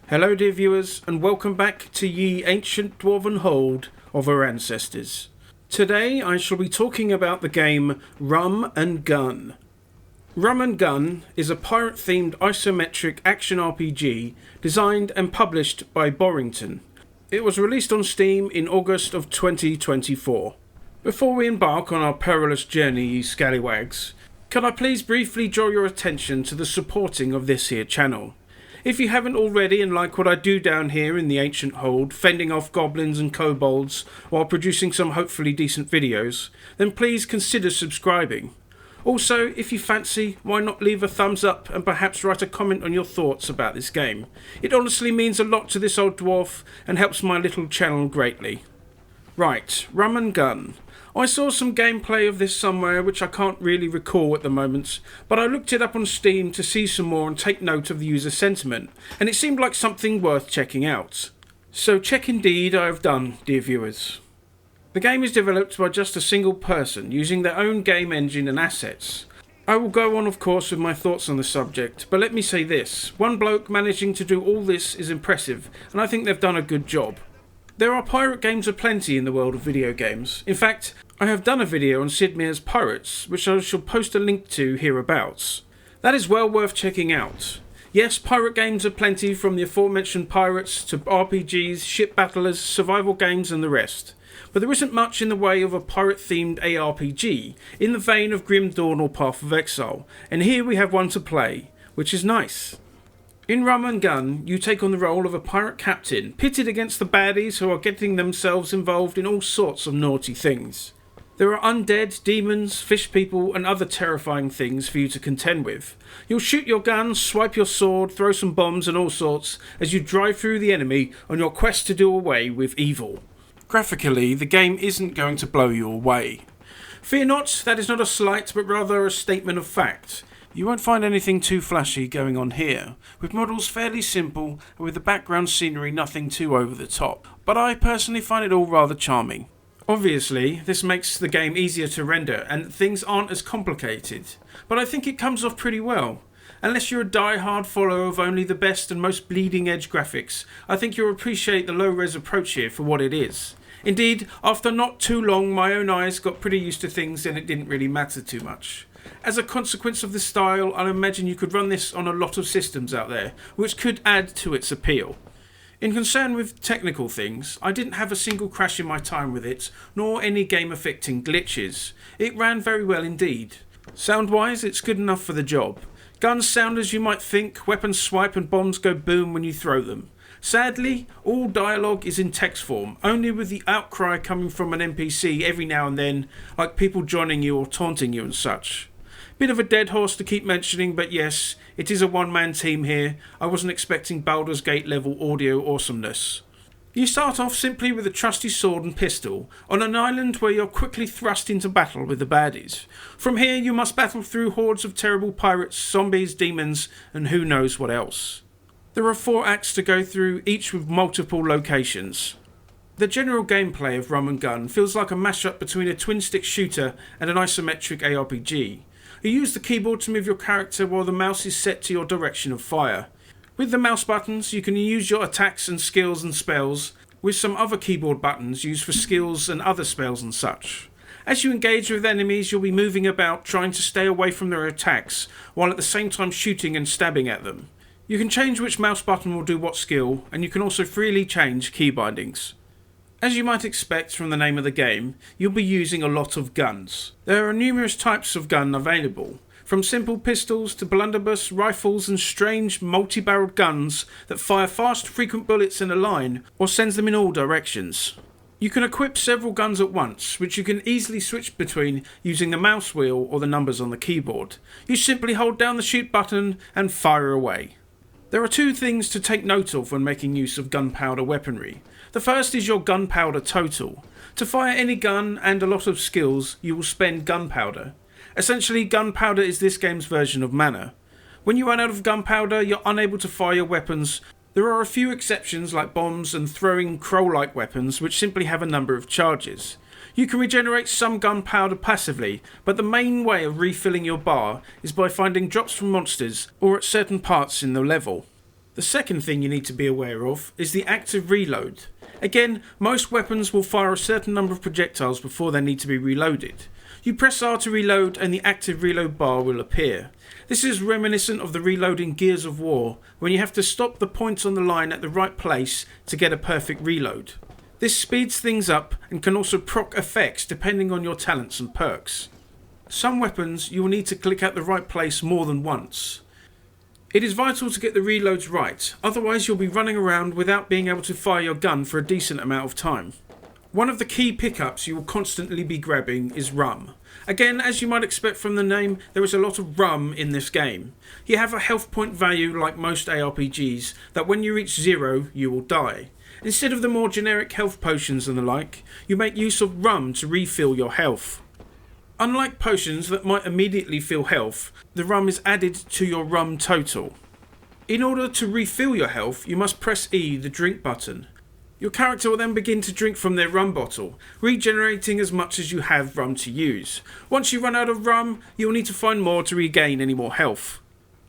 Hello dear viewers, and welcome back to ye ancient dwarven hold of our ancestors. Today I shall be talking about the game Rum and Gun. Rum and Gun is a pirate-themed isometric action RPG designed and published by Borrington. It was released on Steam in August of 2024. Before we embark on our perilous journey, ye scallywags, can I please briefly draw your attention to the supporting of this here channel. If you haven't already and like what I do down here in the ancient hold, fending off goblins and kobolds while producing some hopefully decent videos, then please consider subscribing. Also, if you fancy, why not leave a thumbs up and perhaps write a comment on your thoughts about this game. It honestly means a lot to this old dwarf and helps my little channel greatly. Right, Rum and Gun. I saw some gameplay of this somewhere which I can't really recall at the moment, but I looked it up on Steam to see some more and take note of the user sentiment, and it seemed like something worth checking out. So check indeed I have done, dear viewers. The game is developed by just a single person, using their own game engine and assets. I will go on of course with my thoughts on the subject, but let me say this, one bloke managing to do all this is impressive, and I think they've done a good job. There are pirate games aplenty in the world of video games. In fact, I have done a video on Sid Meier's Pirates, which I shall post a link to hereabouts. That is well worth checking out. Yes, pirate games are plenty, from the aforementioned pirates to RPGs, ship battlers, survival games and the rest. But there isn't much in the way of a pirate-themed ARPG, in the vein of Grim Dawn or Path of Exile, and here we have one to play, which is nice. In Rum and Gun, you take on the role of a pirate captain, pitted against the baddies who are getting themselves involved in all sorts of naughty things. There are undead, demons, fish people and other terrifying things for you to contend with. You'll shoot your gun, swipe your sword, throw some bombs and all sorts as you drive through the enemy on your quest to do away with evil. Graphically, the game isn't going to blow you away. Fear not, that is not a slight but rather a statement of fact. You won't find anything too flashy going on here, with models fairly simple and with the background scenery nothing too over the top, but I personally find it all rather charming. Obviously, this makes the game easier to render and things aren't as complicated, but I think it comes off pretty well. Unless you're a die-hard follower of only the best and most bleeding-edge graphics, I think you'll appreciate the low-res approach here for what it is. Indeed, after not too long, my own eyes got pretty used to things and it didn't really matter too much. As a consequence of this style, I imagine you could run this on a lot of systems out there, which could add to its appeal. In concern with technical things, I didn't have a single crash in my time with it, nor any game-affecting glitches. It ran very well indeed. Sound-wise, it's good enough for the job. Guns sound as you might think, weapons swipe and bombs go boom when you throw them. Sadly, all dialogue is in text form, only with the outcry coming from an NPC every now and then, like people joining you or taunting you and such. Bit of a dead horse to keep mentioning, but yes, it is a one-man team here. I wasn't expecting Baldur's Gate level audio awesomeness. You start off simply with a trusty sword and pistol, on an island where you're quickly thrust into battle with the baddies. From here you must battle through hordes of terrible pirates, zombies, demons, and who knows what else. There are 4 acts to go through, each with multiple locations. The general gameplay of Rum and Gun feels like a mashup between a twin-stick shooter and an isometric ARPG. You use the keyboard to move your character while the mouse is set to your direction of fire. With the mouse buttons you can use your attacks and skills and spells, with some other keyboard buttons used for skills and other spells and such. As you engage with enemies you'll be moving about trying to stay away from their attacks, while at the same time shooting and stabbing at them. You can change which mouse button will do what skill, and you can also freely change key bindings. As you might expect from the name of the game, you'll be using a lot of guns. There are numerous types of gun available, from simple pistols to blunderbuss, rifles and strange multi-barreled guns that fire fast, frequent bullets in a line or sends them in all directions. You can equip several guns at once, which you can easily switch between using the mouse wheel or the numbers on the keyboard. You simply hold down the shoot button and fire away. There are 2 things to take note of when making use of gunpowder weaponry. The first is your gunpowder total. To fire any gun and a lot of skills, you will spend gunpowder. Essentially, gunpowder is this game's version of mana. When you run out of gunpowder, you're unable to fire your weapons. There are a few exceptions like bombs and throwing crow-like weapons which simply have a number of charges. You can regenerate some gunpowder passively, but the main way of refilling your bar is by finding drops from monsters or at certain parts in the level. The second thing you need to be aware of is the active reload. Again, most weapons will fire a certain number of projectiles before they need to be reloaded. You press R to reload and the active reload bar will appear. This is reminiscent of the reload in Gears of War, when you have to stop the point on the line at the right place to get a perfect reload. This speeds things up and can also proc effects depending on your talents and perks. Some weapons you will need to click at the right place more than once. It is vital to get the reloads right, otherwise you'll be running around without being able to fire your gun for a decent amount of time. One of the key pickups you will constantly be grabbing is rum. Again, as you might expect from the name, there is a lot of rum in this game. You have a health point value like most ARPGs, that when you reach 0 you will die. Instead of the more generic health potions and the like, you make use of rum to refill your health. Unlike potions that might immediately fill health, the rum is added to your rum total. In order to refill your health, you must press E, the drink button. Your character will then begin to drink from their rum bottle, regenerating as much as you have rum to use. Once you run out of rum, you will need to find more to regain any more health.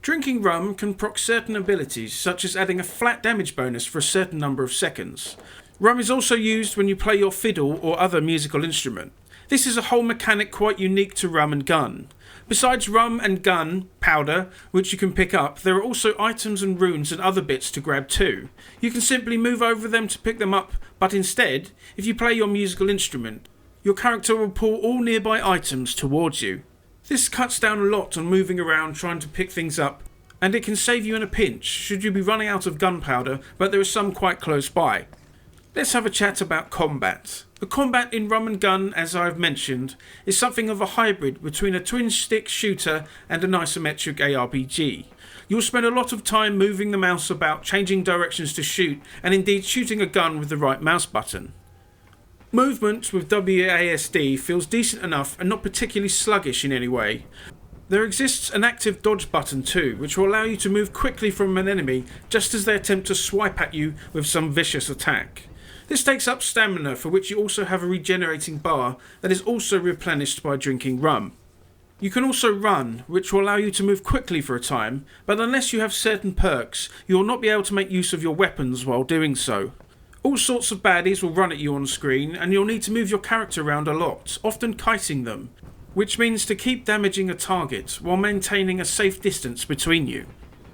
Drinking rum can proc certain abilities, such as adding a flat damage bonus for a certain number of seconds. Rum is also used when you play your fiddle or other musical instrument. This is a whole mechanic quite unique to Rum and Gun. Besides rum and gunpowder, which you can pick up, there are also items and runes and other bits to grab too. You can simply move over them to pick them up, but instead, if you play your musical instrument, your character will pull all nearby items towards you. This cuts down a lot on moving around trying to pick things up, and it can save you in a pinch should you be running out of gunpowder, but there is some quite close by. Let's have a chat about combat. The combat in Rum and Gun, as I've mentioned, is something of a hybrid between a twin-stick shooter and an isometric ARPG. You'll spend a lot of time moving the mouse about, changing directions to shoot, and indeed shooting a gun with the right mouse button. Movement with WASD feels decent enough and not particularly sluggish in any way. There exists an active dodge button too, which will allow you to move quickly from an enemy just as they attempt to swipe at you with some vicious attack. This takes up stamina, for which you also have a regenerating bar that is also replenished by drinking rum. You can also run, which will allow you to move quickly for a time, but unless you have certain perks, you will not be able to make use of your weapons while doing so. All sorts of baddies will run at you on screen, and you'll need to move your character around a lot, often kiting them, which means to keep damaging a target while maintaining a safe distance between you.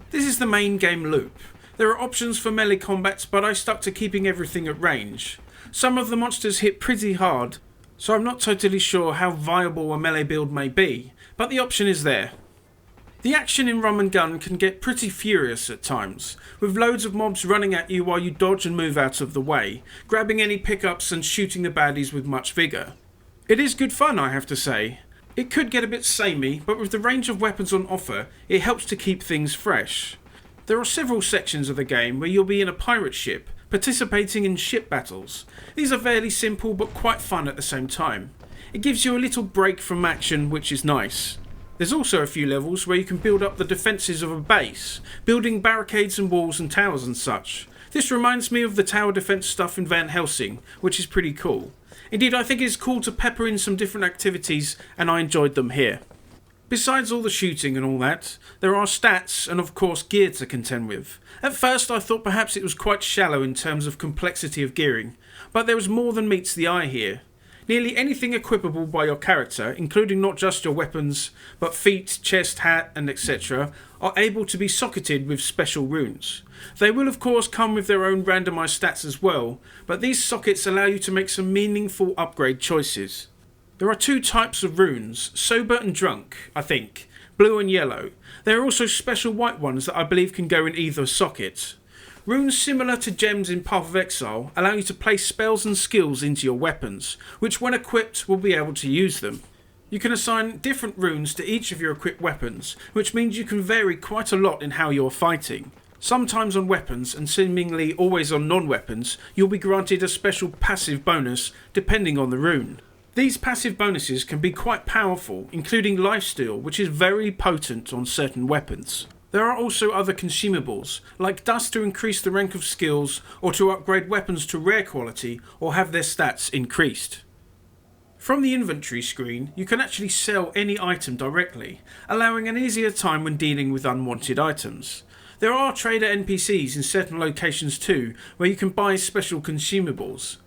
This is the main game loop. There are options for melee combat, but I stuck to keeping everything at range. Some of the monsters hit pretty hard, so I'm not totally sure how viable a melee build may be, but the option is there. The action in Rum and Gun can get pretty furious at times, with loads of mobs running at you while you dodge and move out of the way, grabbing any pickups and shooting the baddies with much vigour. It is good fun, I have to say. It could get a bit samey, but with the range of weapons on offer, it helps to keep things fresh. There are several sections of the game where you'll be in a pirate ship, participating in ship battles. These are fairly simple but quite fun at the same time. It gives you a little break from action, which is nice. There's also a few levels where you can build up the defences of a base, building barricades and walls and towers and such. This reminds me of the tower defence stuff in Van Helsing, which is pretty cool. Indeed, I think it's cool to pepper in some different activities, and I enjoyed them here. Besides all the shooting and all that, there are stats and of course gear to contend with. At first I thought perhaps it was quite shallow in terms of complexity of gearing, but there was more than meets the eye here. Nearly anything equipable by your character, including not just your weapons, but feet, chest, hat and etc., are able to be socketed with special runes. They will of course come with their own randomised stats as well, but these sockets allow you to make some meaningful upgrade choices. There are two types of runes, sober and drunk, I think, blue and yellow. There are also special white ones that I believe can go in either socket. Runes similar to gems in Path of Exile allow you to place spells and skills into your weapons, which when equipped will be able to use them. You can assign different runes to each of your equipped weapons, which means you can vary quite a lot in how you are fighting. Sometimes on weapons, and seemingly always on non-weapons, you'll be granted a special passive bonus depending on the rune. These passive bonuses can be quite powerful, including lifesteal, which is very potent on certain weapons. There are also other consumables, like dust to increase the rank of skills, or to upgrade weapons to rare quality, or have their stats increased. From the inventory screen, you can actually sell any item directly, allowing an easier time when dealing with unwanted items. There are trader NPCs in certain locations too, where you can buy special consumables.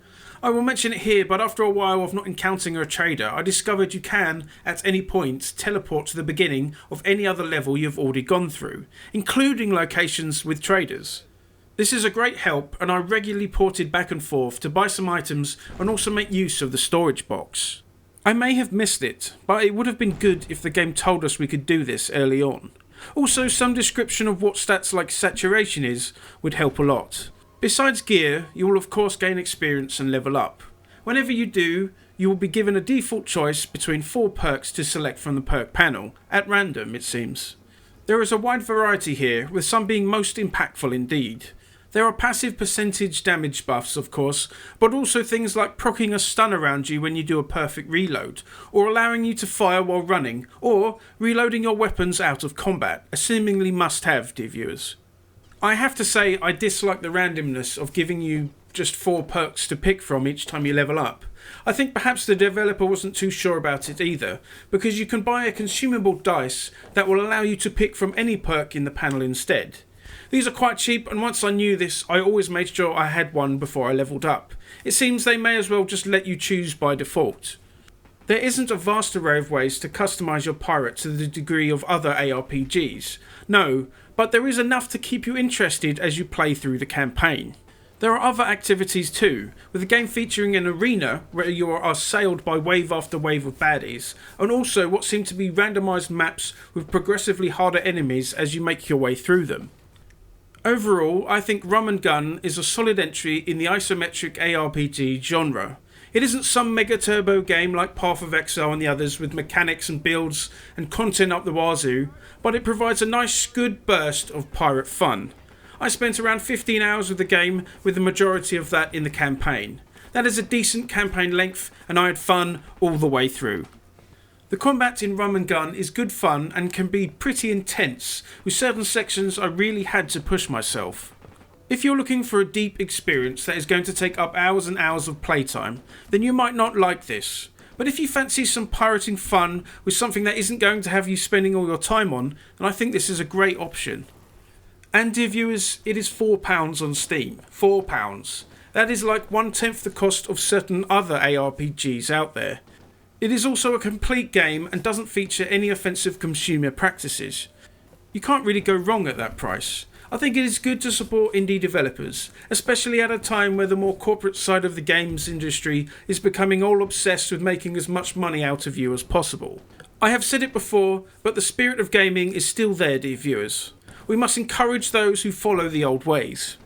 I will mention it here, but after a while of not encountering a trader, I discovered you can, at any point, teleport to the beginning of any other level you've already gone through, including locations with traders. This is a great help, and I regularly ported back and forth to buy some items and also make use of the storage box. I may have missed it, but it would have been good if the game told us we could do this early on. Also, some description of what stats like saturation is would help a lot. Besides gear, you will of course gain experience and level up. Whenever you do, you will be given a default choice between 4 perks to select from the perk panel, at random it seems. There is a wide variety here, with some being most impactful indeed. There are passive percentage damage buffs of course, but also things like proccing a stun around you when you do a perfect reload, or allowing you to fire while running, or reloading your weapons out of combat, a seemingly must have, dear viewers. I have to say I dislike the randomness of giving you just 4 perks to pick from each time you level up. I think perhaps the developer wasn't too sure about it either, because you can buy a consumable dice that will allow you to pick from any perk in the panel instead. These are quite cheap, and once I knew this I always made sure I had one before I leveled up. It seems they may as well just let you choose by default. There isn't a vast array of ways to customise your pirate to the degree of other ARPGs. No, but there is enough to keep you interested as you play through the campaign. There are other activities too, with the game featuring an arena where you are assailed by wave after wave of baddies, and also what seem to be randomised maps with progressively harder enemies as you make your way through them. Overall, I think Rum and Gun is a solid entry in the isometric ARPG genre. It isn't some mega turbo game like Path of Exile and the others with mechanics and builds and content up the wazoo, but it provides a nice good burst of pirate fun. I spent around 15 hours with the game, with the majority of that in the campaign. That is a decent campaign length, and I had fun all the way through. The combat in Rum and Gun is good fun and can be pretty intense, with certain sections I really had to push myself. If you're looking for a deep experience that is going to take up hours and hours of playtime, then you might not like this. But if you fancy some pirating fun with something that isn't going to have you spending all your time on, then I think this is a great option. And dear viewers, it is £4 on Steam. £4. That is like 1/10 the cost of certain other ARPGs out there. It is also a complete game and doesn't feature any offensive consumer practices. You can't really go wrong at that price. I think it is good to support indie developers, especially at a time where the more corporate side of the games industry is becoming all obsessed with making as much money out of you as possible. I have said it before, but the spirit of gaming is still there, dear viewers. We must encourage those who follow the old ways.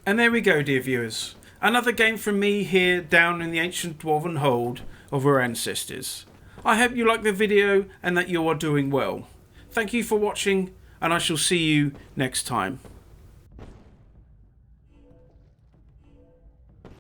And there we go, dear viewers. Another game from me here down in the ancient dwarven hold of our ancestors. I hope you liked the video and that you are doing well. Thank you for watching, and I shall see you next time.